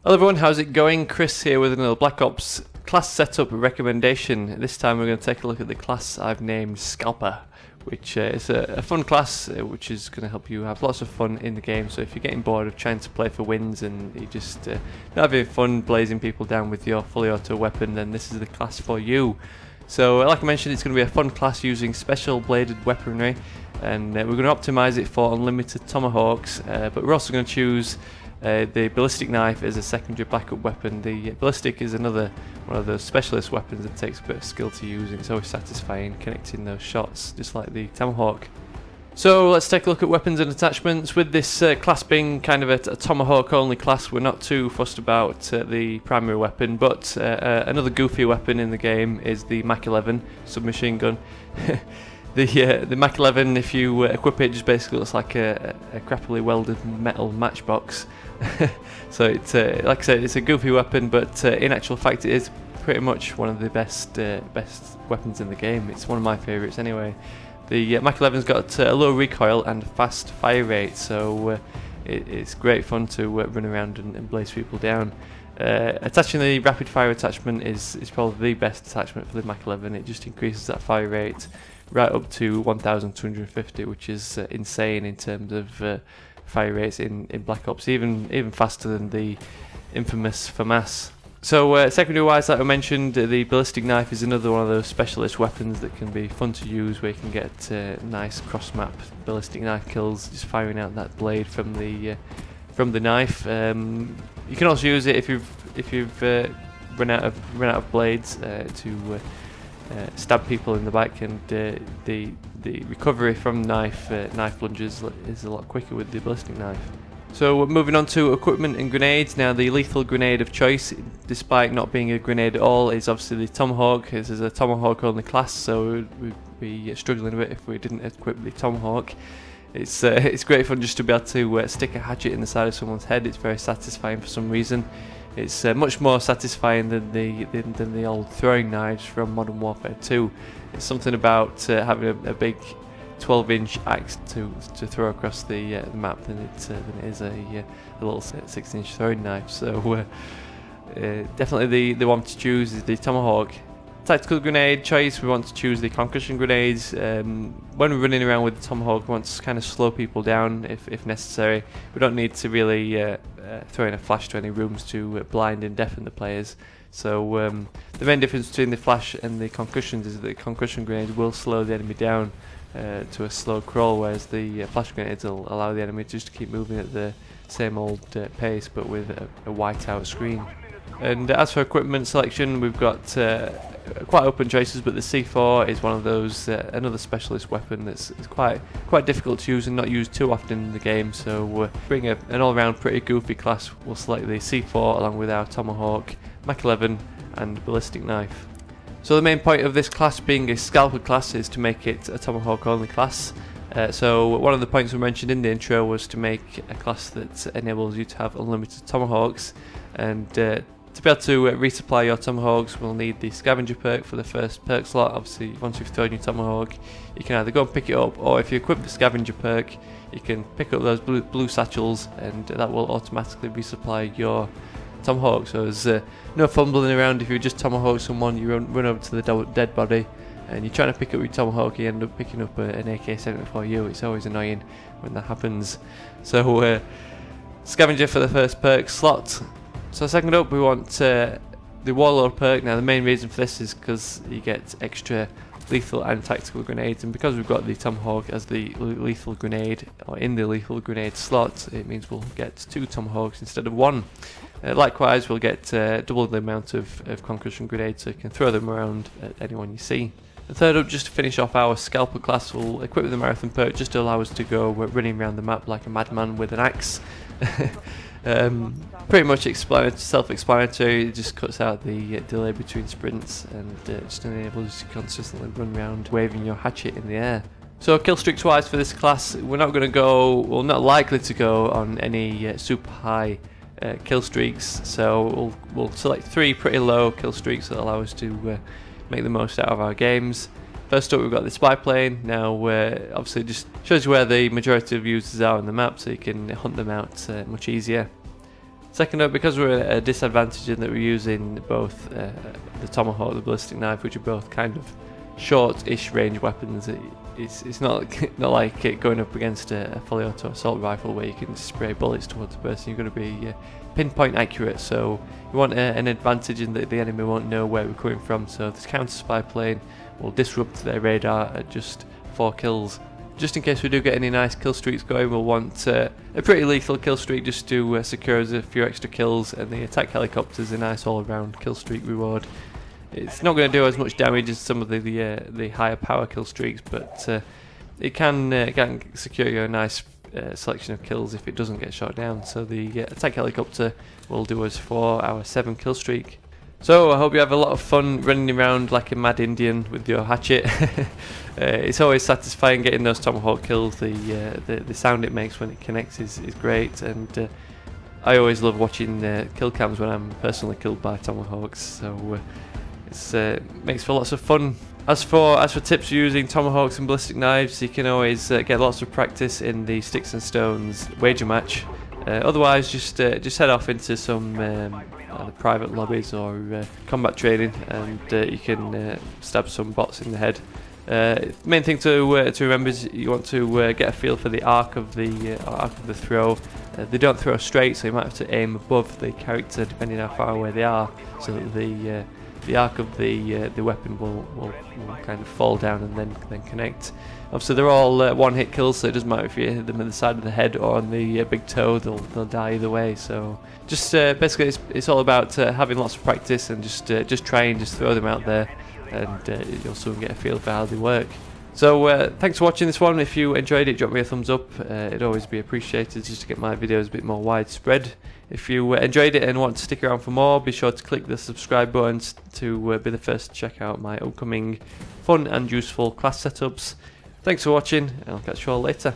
Hello everyone, how's it going? Chris here with another Black Ops class setup recommendation. This time we're going to take a look at the class I've named Scalper, which is a fun class which is going to help you have lots of fun in the game. So if you're getting bored of trying to play for wins and you just not having fun blazing people down with your fully auto weapon, then this is the class for you. So like I mentioned, it's going to be a fun class using special bladed weaponry, and we're going to optimize it for unlimited Tomahawks, but we're also going to choose the Ballistic Knife as a secondary backup weapon. The Ballistic is another one of those specialist weapons that takes a bit of skill to use, and it's always satisfying connecting those shots, just like the Tomahawk. So let's take a look at weapons and attachments. With this class being kind of a Tomahawk only class, we're not too fussed about the primary weapon, but another goofy weapon in the game is the Mach 11 submachine gun. The Mach 11, if you equip it, just basically looks like a crappily welded metal matchbox. So it's like I said, it's a goofy weapon, but in actual fact it is pretty much one of the best weapons in the game. It's one of my favourites anyway. The Mach 11's got a low recoil and a fast fire rate, so it's great fun to run around and blaze people down. Attaching the rapid fire attachment is probably the best attachment for the Mach 11. It just increases that fire rate right up to 1250, which is insane in terms of fire rates in Black Ops, even faster than the infamous FAMAS. So secondary wise, like I mentioned, the Ballistic Knife is another one of those specialist weapons that can be fun to use, where you can get nice cross-map Ballistic Knife kills just firing out that blade from the knife. You can also use it if you've run out of blades to stab people in the back, and the recovery from knife plunges is a lot quicker with the Ballistic Knife. So moving on to equipment and grenades. Now the lethal grenade of choice, despite not being a grenade at all, is obviously the Tomahawk. This is a Tomahawk only class, so we'd be struggling a bit if we didn't equip the Tomahawk. It's great fun just to be able to stick a hatchet in the side of someone's head. It's very satisfying for some reason. It's much more satisfying than the old throwing knives from Modern Warfare 2. It's something about having a big 12-inch axe to throw across the map than it is a little 6-inch throwing knife. So definitely the one to choose is the Tomahawk. Tactical grenade choice, we want to choose the Concussion Grenades. When we're running around with the Tomahawk, we want to kind of slow people down if necessary. We don't need to really throw in a flash to any rooms to blind and deafen the players. So the main difference between the flash and the concussions is that the Concussion Grenade will slow the enemy down to a slow crawl, whereas the flash grenades will allow the enemy just to keep moving at the same old pace, but with a white-out screen. And as for equipment selection, we've got quite open choices, but the C4 is one of those, another specialist weapon that's quite difficult to use and not used too often in the game. So being an all-round pretty goofy class, we'll select the C4 along with our Tomahawk, Mach 11 and Ballistic Knife. So the main point of this class being a Scalper class is to make it a Tomahawk only class. So one of the points we mentioned in the intro was to make a class that enables you to have unlimited Tomahawks, and to be able to resupply your Tomahawks, we'll need the Scavenger perk for the first perk slot. Obviously, once you've thrown your Tomahawk, you can either go and pick it up, or if you equip the Scavenger perk, you can pick up those blue satchels, and that will automatically resupply your Tomahawk. So there's no fumbling around. If you just Tomahawk someone, you run over to the dead body, and you're trying to pick up your Tomahawk, you end up picking up an AK-74U. It's always annoying when that happens. So Scavenger for the first perk slot. So second up, we want the Warlord perk. Now the main reason for this is because you get extra lethal and tactical grenades, and because we've got the Tomahawk as the lethal grenade, or in the lethal grenade slot, it means we'll get 2 Tomahawks instead of 1. Likewise, we'll get double the amount of concussion grenades, so you can throw them around at anyone you see. And third up, just to finish off our Scalper class, we'll equip the Marathon perk just to allow us to go running around the map like a madman with an axe. Pretty much self-explanatory. It just cuts out the delay between sprints, and just enables you to consistently run around waving your hatchet in the air. So kill streaks wise for this class, we're not going to go, well, not likely to go on any super high kill streaks. So we'll select 3 pretty low kill streaks that allow us to make the most out of our games. First up, we've got the spy plane. Now obviously just shows you where the majority of users are on the map, so you can hunt them out much easier. Second up, because we're at a disadvantage in that we're using both the Tomahawk, the Ballistic Knife, which are both kind of short-ish range weapons. It's not like it going up against a fully auto assault rifle where you can spray bullets towards the person. You're going to be pinpoint accurate, so you want an advantage in that the enemy won't know where we're coming from. So this counter spy plane will disrupt their radar at just 4 kills. Just in case we do get any nice kill streaks going, we'll want a pretty lethal kill streak just to secure us a few extra kills, and the attack helicopter is a nice all-around kill streak reward. It's not going to do as much damage as some of the higher power kill streaks, but it can secure you a nice selection of kills if it doesn't get shot down. So the attack helicopter will do us for our 7 kill streak. So I hope you have a lot of fun running around like a mad Indian with your hatchet. It's always satisfying getting those Tomahawk kills. The sound it makes when it connects is great, and I always love watching kill cams when I'm personally killed by Tomahawks. So it makes for lots of fun. As for tips for using Tomahawks and Ballistic Knives, you can always get lots of practice in the Sticks and Stones wager match. Otherwise, just head off into some either private lobbies or combat training, and you can stab some bots in the head. Main thing to remember is you want to get a feel for the arc of the throw. They don't throw straight, so you might have to aim above the character depending how far away they are, so that the arc of the weapon will kind of fall down and then connect. Obviously they're all one-hit kills, so it doesn't matter if you hit them in the side of the head or on the big toe, they'll die either way. So just basically it's all about having lots of practice and just try and just throw them out there, and you'll soon get a feel for how they work. So thanks for watching this one. If you enjoyed it, drop me a thumbs up. It'd always be appreciated just to get my videos a bit more widespread. If you enjoyed it and want to stick around for more, be sure to click the subscribe button to be the first to check out my upcoming fun and useful class setups. Thanks for watching, and I'll catch you all later.